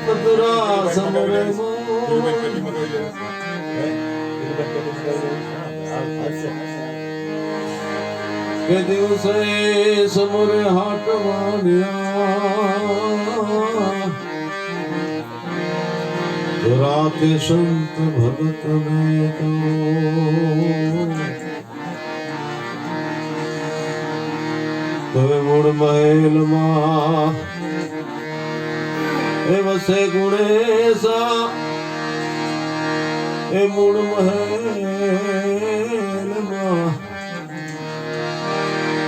मथुरा समरे के दिवसे समरे हाटवानिया तो राते संत भगत ने तो तवे मूળ મહેલમાં એ વસે ગુણેશા એ મૂળ મહેલમાં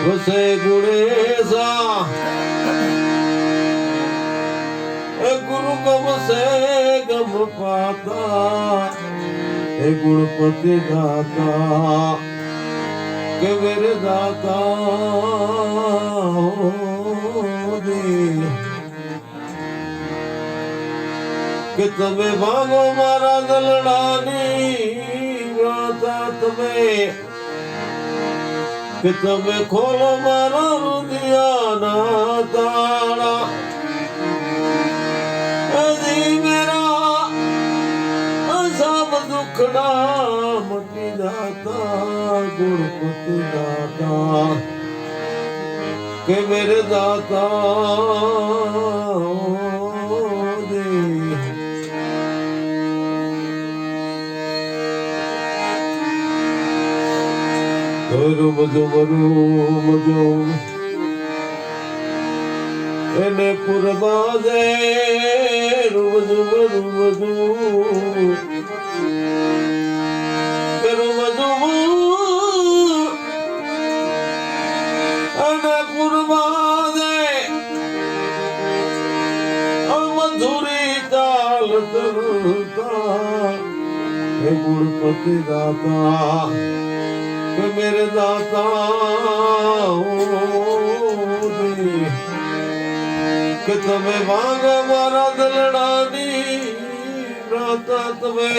વસે ગુણેશા એ ગુરુ ગમસે ગમ પાતા એ ગુણપતિ દાતા કે મેરે દાતા કે તમે ભાગો મારા દલડાની વાતા તમે કે તમે ખોલો મારા રુદિયાના તાળા અજી મેરા સબ દુખડા મટી જાતા ગુણપતિ દાતા કે મેરે દાતા રૂમ ઝુમ એને પુરબાજે રૂમ ઝુમ અને પુરબાજે મધુરી તાલ તરતા હે ગુણપતિ દાતા કે મેરે દાતા કે તમે વાંગ મારા દલડાની રાતા તમે